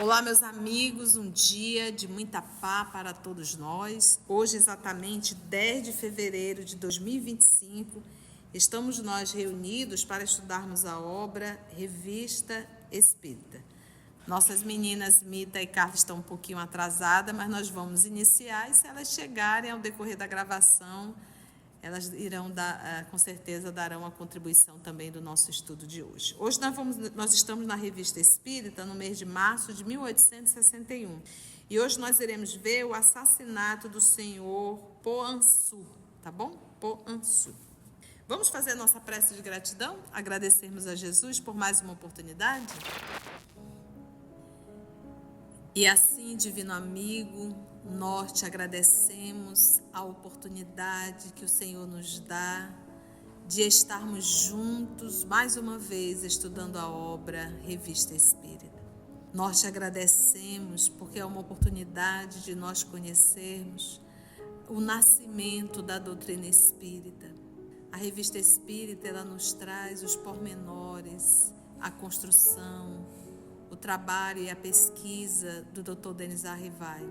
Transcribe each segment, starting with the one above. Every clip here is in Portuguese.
Olá, meus amigos, um dia de muita paz para todos nós. Hoje, exatamente 10 de fevereiro de 2025, estamos nós reunidos para estudarmos a obra Revista Espírita. Nossas meninas Mita e Carla estão um pouquinho atrasadas, mas nós vamos iniciar e se elas chegarem ao decorrer da gravação, elas irão com certeza darão a contribuição também do nosso estudo de hoje. Hoje nós estamos na Revista Espírita no mês de março de 1861. E hoje nós iremos ver o assassinato do senhor Poansú, tá bom? Poansú. Vamos fazer a nossa prece de gratidão? Agradecermos a Jesus por mais uma oportunidade? E assim, divino amigo, nós te agradecemos a oportunidade que o Senhor nos dá de estarmos juntos mais uma vez estudando a obra Revista Espírita. Nós te agradecemos porque é uma oportunidade de nós conhecermos o nascimento da doutrina espírita. A Revista Espírita, ela nos traz os pormenores, a construção, o trabalho e a pesquisa do Dr. Denis Arrivai.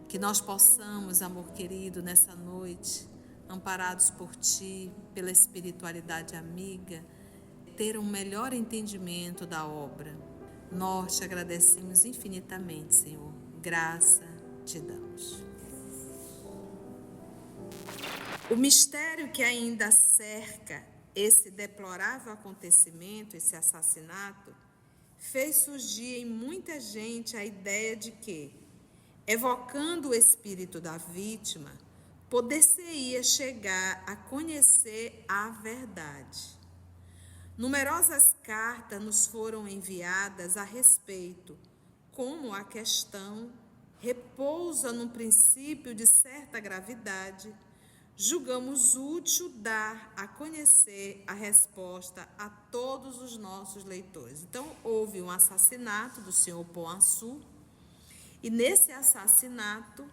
Que nós possamos, amor querido, nessa noite, amparados por Ti, pela espiritualidade amiga, ter um melhor entendimento da obra. Nós te agradecemos infinitamente, Senhor. Graça te damos. O mistério que ainda cerca esse deplorável acontecimento, esse assassinato, fez surgir em muita gente a ideia de que, evocando o espírito da vítima, poder-se-ia chegar a conhecer a verdade. Numerosas cartas nos foram enviadas a respeito, como a questão repousa num princípio de certa gravidade, julgamos útil dar a conhecer a resposta a todos os nossos leitores. Então, houve um assassinato do senhor Poansú, e nesse assassinato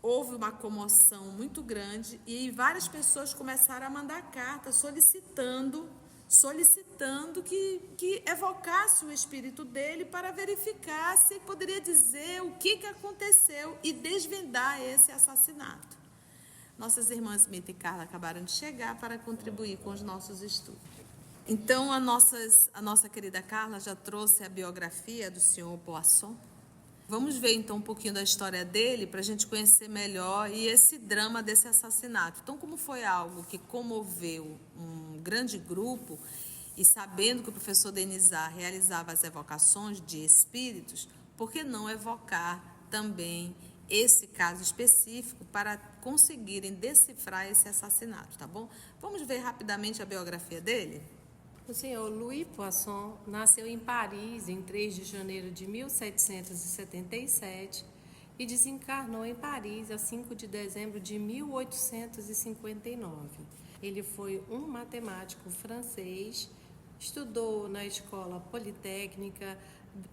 houve uma comoção muito grande e várias pessoas começaram a mandar cartas solicitando que evocasse o espírito dele para verificar se ele poderia dizer o que aconteceu e desvendar esse assassinato. Nossas irmãs Mita e Carla acabaram de chegar para contribuir com os nossos estudos. Então, a nossa querida Carla já trouxe a biografia do senhor Poansú. Vamos ver então um pouquinho da história dele para a gente conhecer melhor e esse drama desse assassinato. Então, como foi algo que comoveu um grande grupo e sabendo que o professor Denizar realizava as evocações de espíritos, por que não evocar também esse caso específico para conseguirem decifrar esse assassinato, tá bom? Vamos ver rapidamente a biografia dele? O senhor Louis Poansú nasceu em Paris em 3 de janeiro de 1777 e desencarnou em Paris a 5 de dezembro de 1859. Ele foi um matemático francês, estudou na escola politécnica,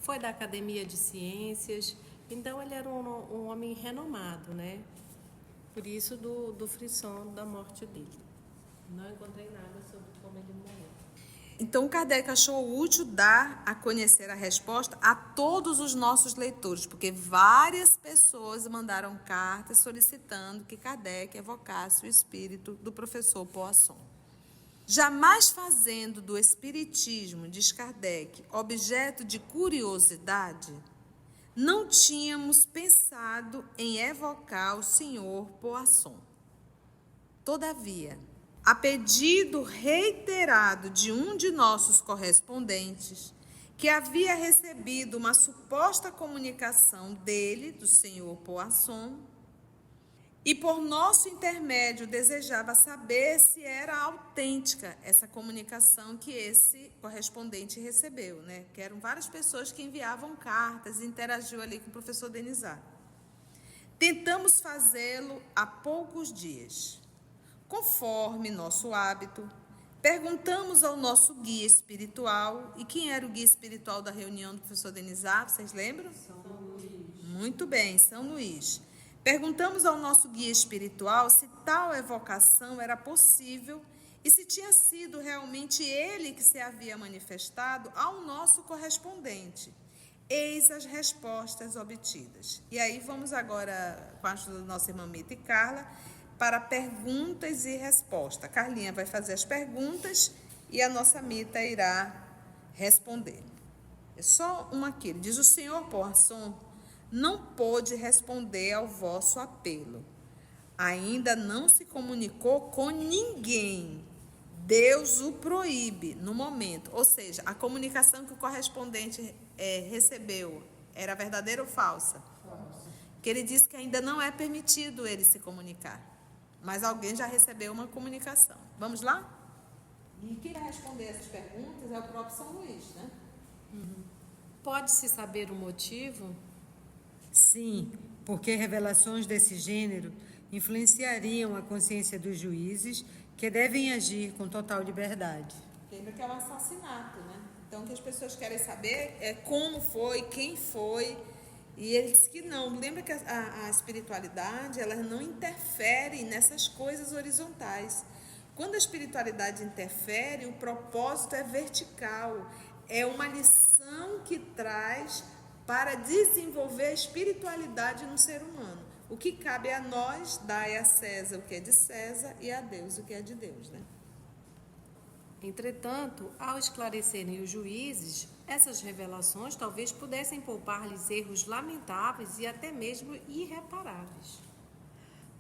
foi da Academia de Ciências, então ele era um homem renomado, né? Por isso do frisson da morte dele. Não encontrei nada sobre como ele morreu. Então, Kardec achou útil dar a conhecer a resposta a todos os nossos leitores, porque várias pessoas mandaram cartas solicitando que Kardec evocasse o espírito do professor Poansú. Jamais fazendo do espiritismo, diz Kardec, objeto de curiosidade, não tínhamos pensado em evocar o senhor Poansú. Todavia, a pedido reiterado de um de nossos correspondentes, que havia recebido uma suposta comunicação dele, do senhor Poansú, e por nosso intermédio desejava saber se era autêntica essa comunicação que esse correspondente recebeu, né? Que eram várias pessoas que enviavam cartas e interagiu ali com o professor Denizar. Tentamos fazê-lo há poucos dias. Conforme nosso hábito, perguntamos ao nosso guia espiritual, e quem era o guia espiritual da reunião do professor Denizar, vocês lembram? Muito bem, São Luís. Perguntamos ao nosso guia espiritual se tal evocação era possível e se tinha sido realmente ele que se havia manifestado ao nosso correspondente. Eis as respostas obtidas. E aí vamos agora, com a ajuda da nossa irmã Mita e Carla, para perguntas e respostas. A Carlinha vai fazer as perguntas e a nossa Mita irá responder. É só uma aqui. Ele diz: o senhor Poisson não pôde responder ao vosso apelo. Ainda não se comunicou com ninguém. Deus o proíbe no momento. Ou seja, a comunicação que o correspondente recebeu era verdadeira ou falsa? Falsa. Que ele disse que ainda não é permitido ele se comunicar. Mas alguém já recebeu uma comunicação. Vamos lá? E quem vai responder essas perguntas é o próprio São Luís, né? Pode-se saber o motivo? Sim, porque revelações desse gênero influenciariam a consciência dos juízes, que devem agir com total liberdade. Lembra que é um assassinato, né? Então, o que as pessoas querem saber é como foi, quem foi. E ele diz que não. Lembra que a espiritualidade, ela não interfere nessas coisas horizontais. Quando a espiritualidade interfere, o propósito é vertical. É uma lição que traz para desenvolver a espiritualidade no ser humano. O que cabe a nós, dai a César o que é de César e a Deus o que é de Deus, né? Entretanto, ao esclarecerem os juízes, essas revelações talvez pudessem poupar-lhes erros lamentáveis e até mesmo irreparáveis.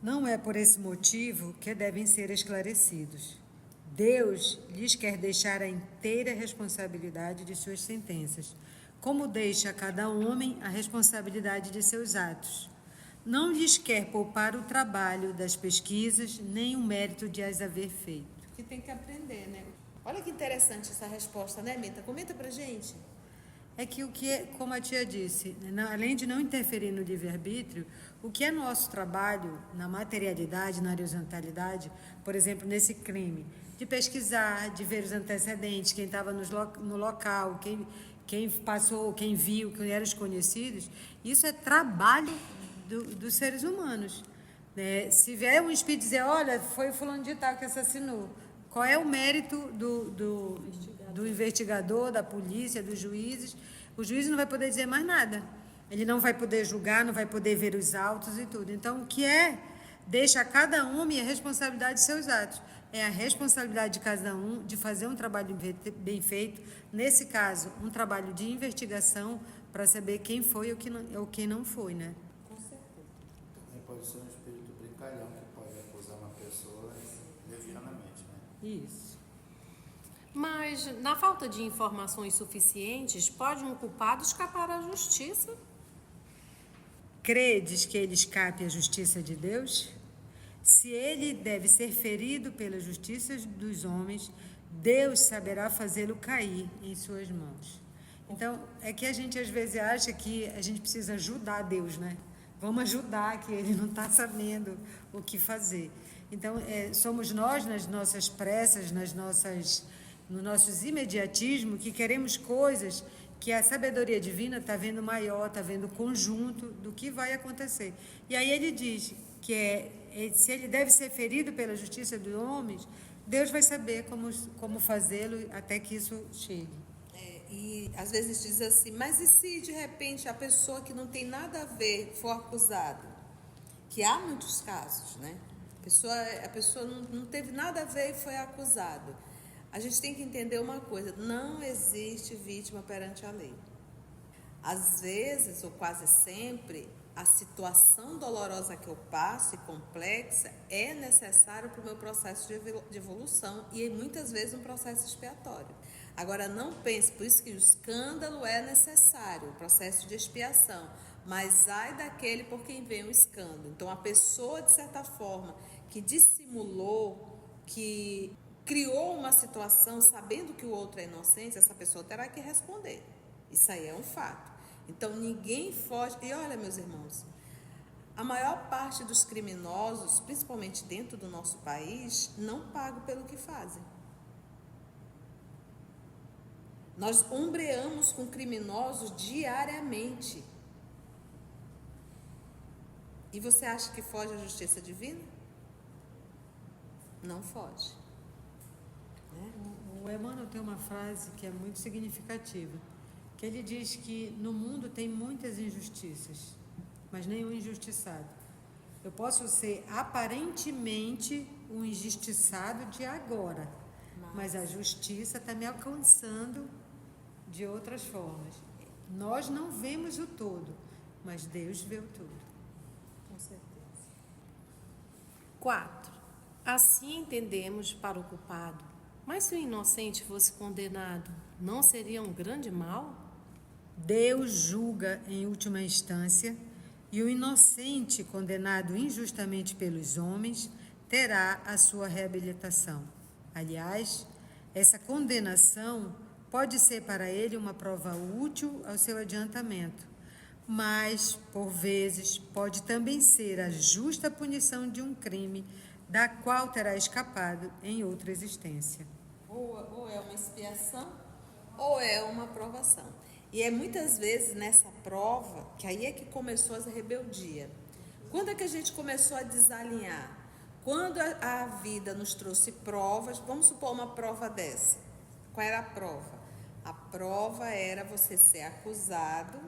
Não é por esse motivo que devem ser esclarecidos. Deus lhes quer deixar a inteira responsabilidade de suas sentenças, como deixa a cada homem a responsabilidade de seus atos. Não lhes quer poupar o trabalho das pesquisas, nem o mérito de as haver feito. Que tem que aprender, né? Olha que interessante essa resposta, né, Mita? Comenta pra gente. É que o que, como a tia disse, além de não interferir no livre-arbítrio, o que é nosso trabalho na materialidade, na horizontalidade, por exemplo, nesse crime, de pesquisar, de ver os antecedentes, quem estava no local, quem passou, quem viu, quem eram os conhecidos, isso é trabalho dos seres humanos. Né? Se vier um espírito dizer, olha, foi o fulano de tal que assassinou, qual é o mérito do investigador, da polícia, dos juízes? O juiz não vai poder dizer mais nada. Ele não vai poder julgar, não vai poder ver os autos e tudo. Então, o que deixa a cada homem a responsabilidade de seus atos. É a responsabilidade de cada um de fazer um trabalho bem feito. Nesse caso, um trabalho de investigação para saber quem foi ou quem não foi, né? Com certeza. Também pode ser um espírito brincalhão que pode acusar uma pessoa levianamente, né? Isso. Mas, na falta de informações suficientes, pode um culpado escapar à justiça? Credes que ele escape à justiça de Deus? Se ele deve ser ferido pela justiça dos homens, Deus saberá fazê-lo cair em suas mãos. Então, é que a gente às vezes acha que a gente precisa ajudar Deus, né? Vamos ajudar, que ele não está sabendo o que fazer. Então, somos nós, nas nossas pressas, no nossos imediatismo, que queremos coisas que a sabedoria divina está vendo maior, está vendo o conjunto do que vai acontecer. E aí ele diz que se ele deve ser ferido pela justiça dos homens, Deus vai saber como fazê-lo até que isso chegue. E às vezes diz assim, mas e se de repente a pessoa que não tem nada a ver for acusada? Que há muitos casos, né? A pessoa não teve nada a ver e foi acusado. A gente tem que entender uma coisa, não existe vítima perante a lei. Às vezes, ou quase sempre, a situação dolorosa que eu passo e complexa é necessário para o meu processo de evolução e muitas vezes um processo expiatório. Agora, não pense, por isso que o escândalo é necessário, o processo de expiação, mas ai daquele por quem vem o escândalo. Então, a pessoa, de certa forma, que dissimulou, que criou uma situação sabendo que o outro é inocente, essa pessoa terá que responder. Isso aí é um fato. Então, ninguém foge. E olha, meus irmãos, a maior parte dos criminosos, principalmente dentro do nosso país, não pagam pelo que fazem. Nós ombreamos com criminosos diariamente. E você acha que foge à justiça divina? Não foge. O Emmanuel tem uma frase que é muito significativa, que ele diz que no mundo tem muitas injustiças, mas nenhum injustiçado. Eu posso ser aparentemente um injustiçado de agora, mas a justiça está me alcançando de outras formas. Nós não vemos o todo, mas Deus vê o todo. Com certeza. 4. Assim entendemos para o culpado. Mas se o inocente fosse condenado, não seria um grande mal? Deus julga em última instância, e o inocente condenado injustamente pelos homens terá a sua reabilitação. Aliás, essa condenação pode ser para ele uma prova útil ao seu adiantamento, mas, por vezes, pode também ser a justa punição de um crime da qual terá escapado em outra existência. Ou é uma expiação, ou é uma provação. E é muitas vezes nessa prova, que aí é que começou a rebeldia. Quando é que a gente começou a desalinhar? Quando a vida nos trouxe provas, vamos supor uma prova dessa. Qual era a prova? A prova era você ser acusado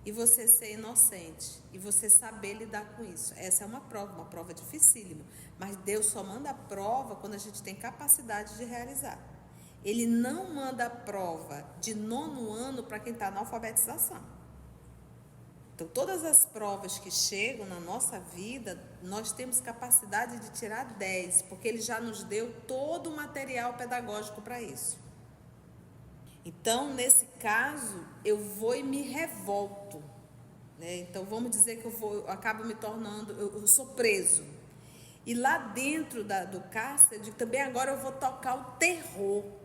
e você ser inocente. E você saber lidar com isso. Essa é uma prova dificílima. Mas Deus só manda a prova quando a gente tem capacidade de realizar. Ele não manda a prova de 9º ano para quem está na alfabetização. Então, todas as provas que chegam na nossa vida, nós temos capacidade de tirar 10, porque Ele já nos deu todo o material pedagógico para isso. Então, nesse caso, eu vou e me revolto. Né? Então, vamos dizer que eu acabo me tornando, eu sou preso. E lá dentro do cárcere, eu digo, também agora eu vou tocar o terror.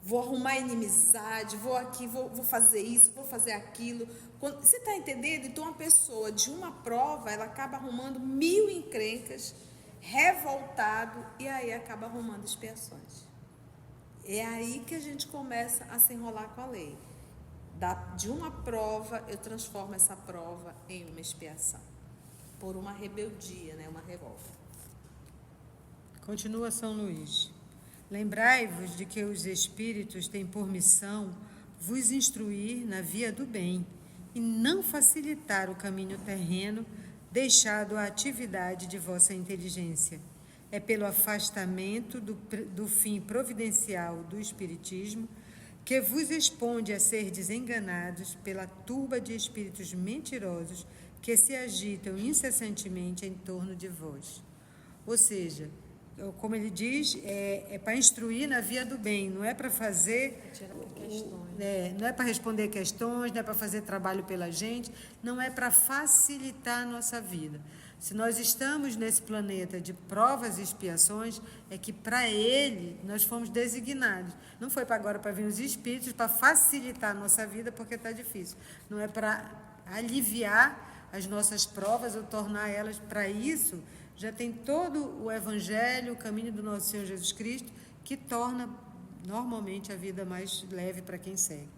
Vou arrumar inimizade, vou aqui, vou fazer isso, vou fazer aquilo. Você está entendendo? Então, uma pessoa de uma prova, ela acaba arrumando 1000 encrencas, revoltado, e aí acaba arrumando expiações. É aí que a gente começa a se enrolar com a lei. De uma prova, eu transformo essa prova em uma expiação. Por uma rebeldia, né? Uma revolta. Continua São Luís. Lembrai-vos de que os espíritos têm por missão vos instruir na via do bem e não facilitar o caminho terreno deixado à atividade de vossa inteligência. É pelo afastamento do fim providencial do espiritismo que vos exponde a ser desenganados pela turba de espíritos mentirosos que se agitam incessantemente em torno de vós. Ou seja, como ele diz, é para instruir na via do bem, não é para fazer, não é para responder questões, não é para fazer trabalho pela gente, não é para facilitar a nossa vida. Se nós estamos nesse planeta de provas e expiações, é que para ele nós fomos designados. Não foi para agora para vir os espíritos para facilitar a nossa vida, porque está difícil. Não é para aliviar as nossas provas ou tornar elas, para isso, já tem todo o Evangelho, o caminho do nosso Senhor Jesus Cristo, que torna normalmente a vida mais leve para quem segue.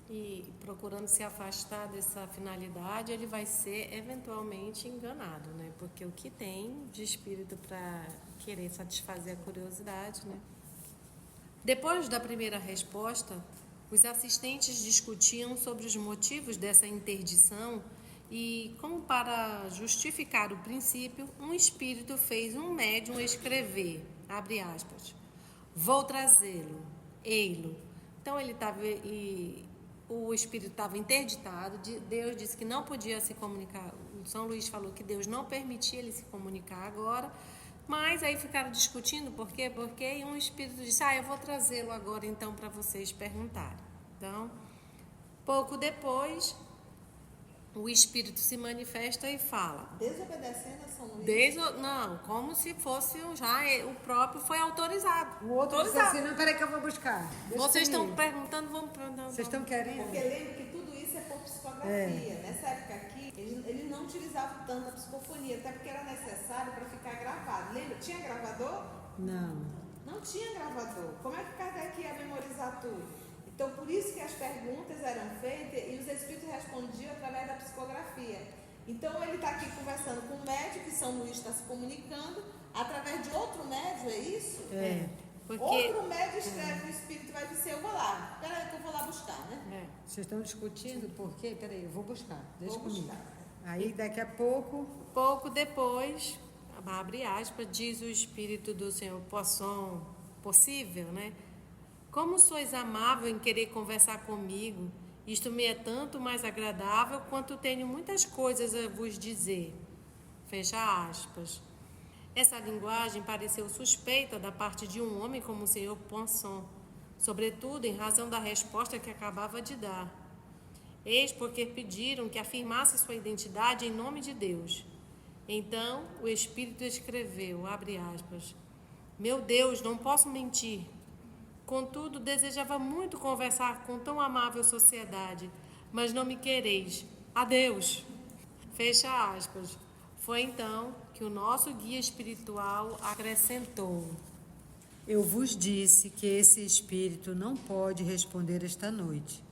E procurando se afastar dessa finalidade, ele vai ser eventualmente enganado, né? Porque o que tem de espírito para querer satisfazer a curiosidade, né? Depois da primeira resposta, os assistentes discutiam sobre os motivos dessa interdição e, como para justificar o princípio, um espírito fez um médium escrever, abre aspas, vou trazê-lo, ei-lo. Então ele estava o espírito estava interditado, Deus disse que não podia se comunicar, o São Luís falou que Deus não permitia ele se comunicar agora, mas aí ficaram discutindo por quê? Porque um espírito disse, eu vou trazê-lo agora então para vocês perguntarem. Então, pouco depois, o espírito se manifesta e fala. Desobedecendo a São Luís? Não, como se fosse já o próprio foi autorizado. O outro disse assim, não, peraí que eu vou buscar. Vocês estão perguntando, vamos perguntar. Vocês estão querendo? Porque lembra que tudo isso é por psicografia. Nessa época aqui, eles não utilizavam tanto a psicofonia, até porque era necessário para ficar gravado. Lembra? Tinha gravador? Não. Não tinha gravador. Como é que Kardec ia memorizar tudo? Então, por isso que as perguntas eram feitas e os espíritos respondiam através da psicografia. Então ele está aqui conversando com o médium, que São Luís está se comunicando através de outro médium, é isso? Porque Outro médium escreve, o espírito vai dizer, eu vou lá. Peraí que eu vou lá buscar, né? Vocês estão discutindo por quê? Peraí, eu vou buscar. Deixa Vou comigo. buscar. Aí daqui a pouco. pouco depois, abre aspas, diz o espírito do Senhor Poisson, possível, né? Como sois amável em querer conversar comigo, isto me é tanto mais agradável quanto tenho muitas coisas a vos dizer. Fecha aspas. Essa linguagem pareceu suspeita da parte de um homem como o senhor Poisson, sobretudo em razão da resposta que acabava de dar. Eis porque pediram que afirmasse sua identidade em nome de Deus. Então o Espírito escreveu, abre aspas, meu Deus, não posso mentir. Contudo, desejava muito conversar com tão amável sociedade, mas não me quereis. Adeus. Fecha aspas. Foi então que o nosso guia espiritual acrescentou. Eu vos disse que esse espírito não pode responder esta noite.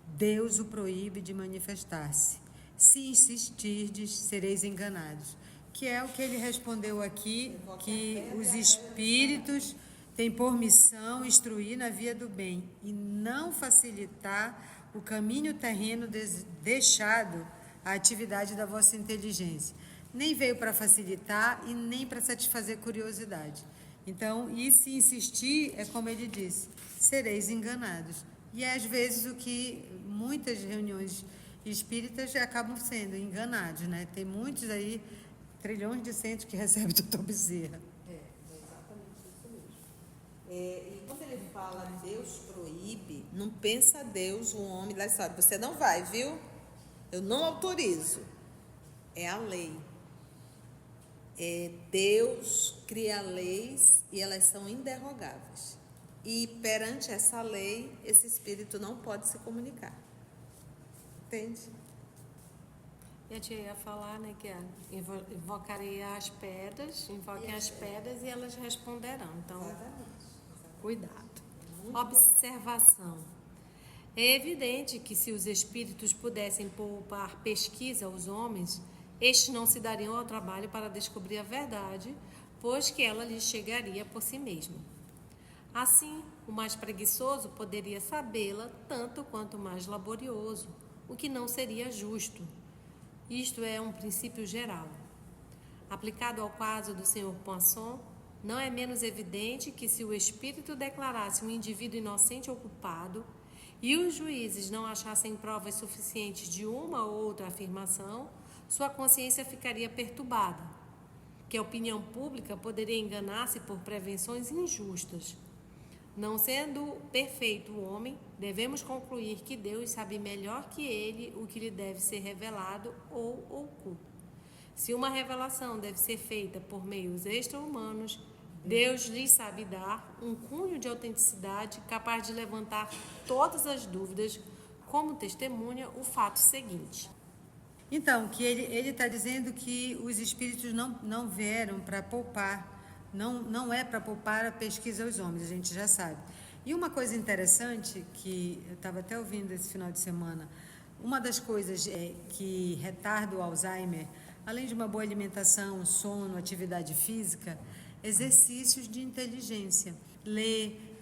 Deus o proíbe de manifestar-se. Se insistirdes, sereis enganados. Que é o que ele respondeu aqui, que os espíritos têm por missão instruir na via do bem e não facilitar o caminho terreno deixado à atividade da vossa inteligência. Nem veio para facilitar e nem para satisfazer curiosidade. Então, e se insistir, é como ele disse, sereis enganados. E é às vezes o que muitas reuniões espíritas acabam sendo enganados, né? Tem muitos aí, trilhões de centros que recebem o doutor Bezerra. É exatamente isso mesmo. E quando ele fala Deus proíbe, não pensa Deus, o homem lá sabe, você não vai, viu? Eu não autorizo. É a lei. Deus cria leis e elas são inderrogáveis. E perante essa lei, esse espírito não pode se comunicar. Entende? E a tia ia falar, né, que invocarei as pedras, invoquem as pedras e elas responderão. Então, cuidado. Observação. É evidente que se os espíritos pudessem poupar pesquisa aos homens, estes não se dariam ao trabalho para descobrir a verdade, pois que ela lhes chegaria por si mesma. Assim, o mais preguiçoso poderia sabê-la tanto quanto o mais laborioso, o que não seria justo. Isto é um princípio geral. Aplicado ao caso do Sr. Poisson, não é menos evidente que se o espírito declarasse um indivíduo inocente ou culpado e os juízes não achassem provas suficientes de uma ou outra afirmação, sua consciência ficaria perturbada, que a opinião pública poderia enganar-se por prevenções injustas. Não sendo perfeito o homem, devemos concluir que Deus sabe melhor que ele o que lhe deve ser revelado ou oculto. Se uma revelação deve ser feita por meios extra-humanos, Deus lhe sabe dar um cunho de autenticidade capaz de levantar todas as dúvidas, como testemunha o fato seguinte. Então, que ele está dizendo que os espíritos não vieram para poupar, não é para poupar a pesquisa aos homens, a gente já sabe. E uma coisa interessante, que eu estava até ouvindo esse final de semana, uma das coisas que retarda o Alzheimer, além de uma boa alimentação, sono, atividade física, exercícios de inteligência. Ler,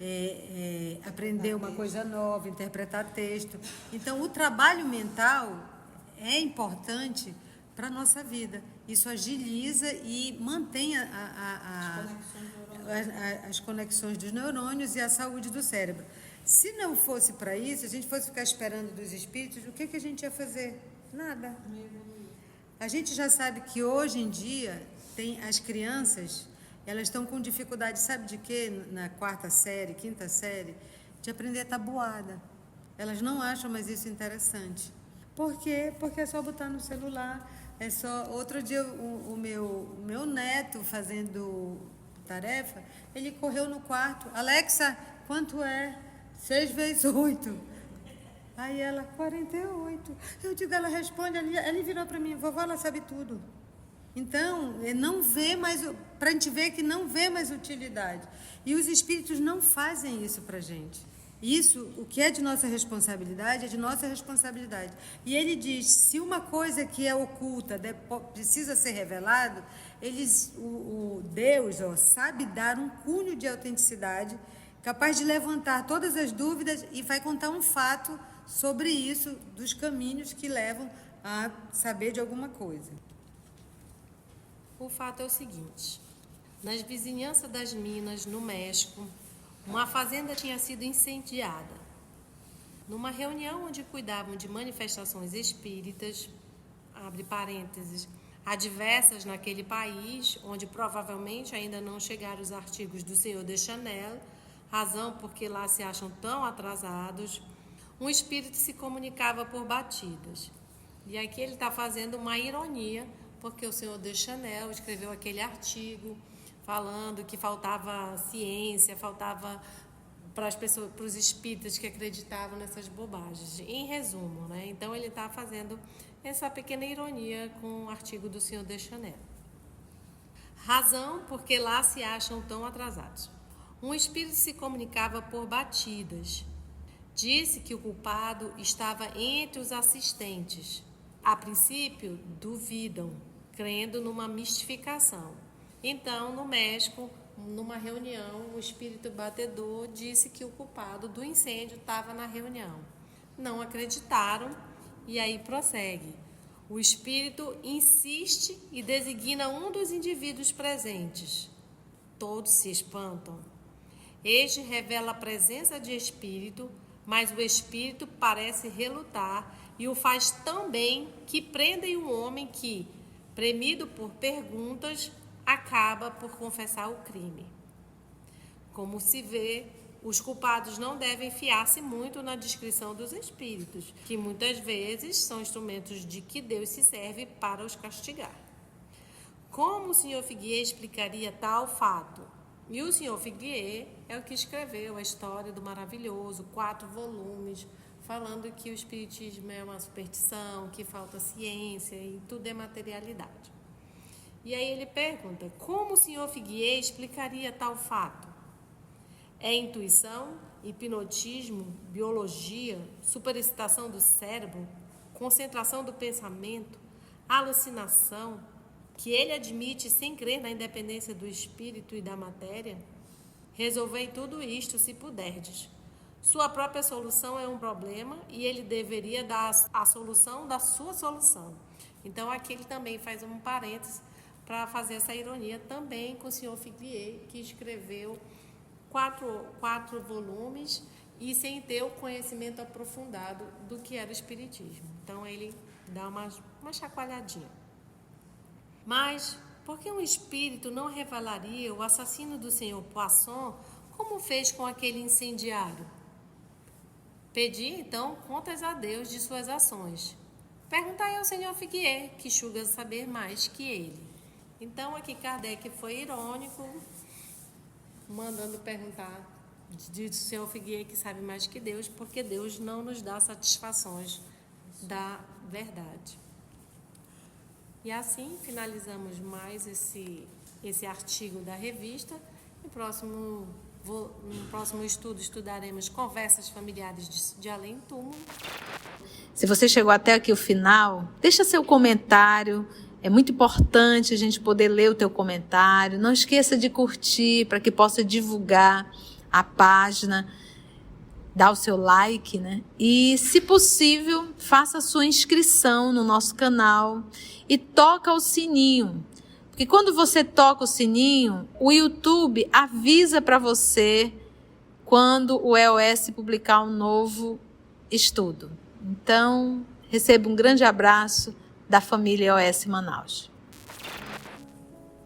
aprender uma coisa nova, interpretar texto. Então, o trabalho mental é importante para a nossa vida. Isso agiliza e mantém as conexões dos neurônios e a saúde do cérebro. Se não fosse para isso, se a gente fosse ficar esperando dos espíritos, o que a gente ia fazer? Nada. A gente já sabe que hoje em dia as crianças, elas estão com dificuldade, sabe de quê? Na quarta série, quinta série, de aprender tabuada. Elas não acham mais isso interessante. Por quê? Porque é só botar no celular. Outro dia o meu neto fazendo tarefa, ele correu no quarto. Alexa, quanto é? 6 vezes 8. Aí ela, 48. Eu digo, ela responde, ele virou para mim, vovó, ela sabe tudo. Então, não vê mais, para a gente ver que não vê mais utilidade. E os espíritos não fazem isso para a gente. Isso, o que é de nossa responsabilidade, é de nossa responsabilidade. E ele diz, se uma coisa que é oculta precisa ser revelado, o Deus sabe dar um cunho de autenticidade, capaz de levantar todas as dúvidas e vai contar um fato sobre isso, dos caminhos que levam a saber de alguma coisa. O fato é o seguinte: nas vizinhanças das Minas, no México, uma fazenda tinha sido incendiada. Numa reunião onde cuidavam de manifestações espíritas, abre parênteses, adversas naquele país, onde provavelmente ainda não chegaram os artigos do Senhor de Chanel, razão porque lá se acham tão atrasados, um espírito se comunicava por batidas. E aqui ele está fazendo uma ironia, porque o Senhor de Chanel escreveu aquele artigo falando que faltava ciência, faltava para as pessoas, para os espíritas que acreditavam nessas bobagens. Em resumo, né? Então ele está fazendo essa pequena ironia com o artigo do Senhor de Chanel. Razão porque lá se acham tão atrasados. Um espírito se comunicava por batidas. Disse que o culpado estava entre os assistentes. A princípio, duvidam, crendo numa mistificação. Então, no México, numa reunião, o espírito batedor disse que o culpado do incêndio estava na reunião. Não acreditaram e aí prossegue. O espírito insiste e designa um dos indivíduos presentes. Todos se espantam. Este revela a presença de espírito, mas o espírito parece relutar e o faz tão bem que prendem um homem que, premido por perguntas, acaba por confessar o crime. Como se vê, os culpados não devem fiar-se muito na descrição dos espíritos, que muitas vezes são instrumentos de que Deus se serve para os castigar. Como o Sr. Figuier explicaria tal fato? E o Sr. Figuier é o que escreveu a história do maravilhoso, 4 volumes, falando que o espiritismo é uma superstição, que falta ciência e tudo é materialidade. E aí ele pergunta, como o Sr. Figuier explicaria tal fato? É intuição, hipnotismo, biologia, superexcitação do cérebro, concentração do pensamento, alucinação, que ele admite sem crer na independência do espírito e da matéria? Resolvei tudo isto se puderdes. Sua própria solução é um problema e ele deveria dar a solução da sua solução. Então aqui ele também faz um parênteses para fazer essa ironia também com o Sr. Figuier, que escreveu 4 volumes e sem ter o conhecimento aprofundado do que era o espiritismo. Então ele dá uma chacoalhadinha. Mas por que um espírito não revelaria o assassino do Sr. Poisson como fez com aquele incendiário? Pedi então contas a Deus de suas ações. Perguntai ao Sr. Figuier, que julga saber mais que ele. Então aqui Kardec foi irônico, mandando perguntar do Sr. Figuier, que sabe mais que Deus, porque Deus não nos dá satisfações da verdade. E assim finalizamos mais esse artigo da revista. No próximo estudo estudaremos conversas familiares de além-túmulo. Se você chegou até aqui o final, deixa seu comentário. É muito importante a gente poder ler o teu comentário. Não esqueça de curtir para que possa divulgar a página. Dá o seu like, né? E, se possível, faça a sua inscrição no nosso canal e toca o sininho. Porque quando você toca o sininho, o YouTube avisa para você quando o EOS publicar um novo estudo. Então, receba um grande abraço da família EOS Manaus.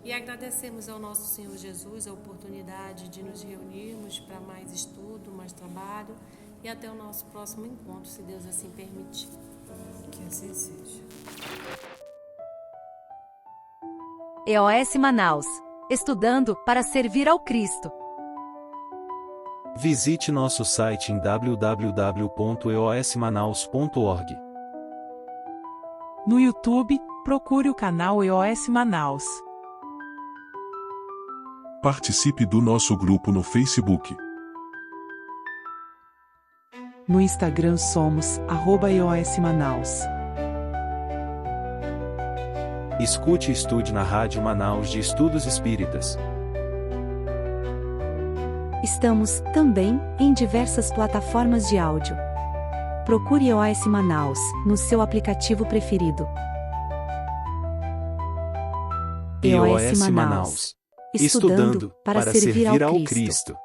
E agradecemos ao nosso Senhor Jesus a oportunidade de nos reunirmos para mais estudo, mais trabalho e até o nosso próximo encontro, se Deus assim permitir. Que assim seja. EOS Manaus. Estudando para servir ao Cristo. Visite nosso site em www.eosmanaus.org. No YouTube, procure o canal EOS Manaus. Participe do nosso grupo no Facebook. No Instagram somos @EOSManaus. Escute e estude na Rádio Manaus de Estudos Espíritas. Estamos, também, em diversas plataformas de áudio. Procure EOS Manaus, no seu aplicativo preferido. EOS Manaus. Estudando para servir ao Cristo.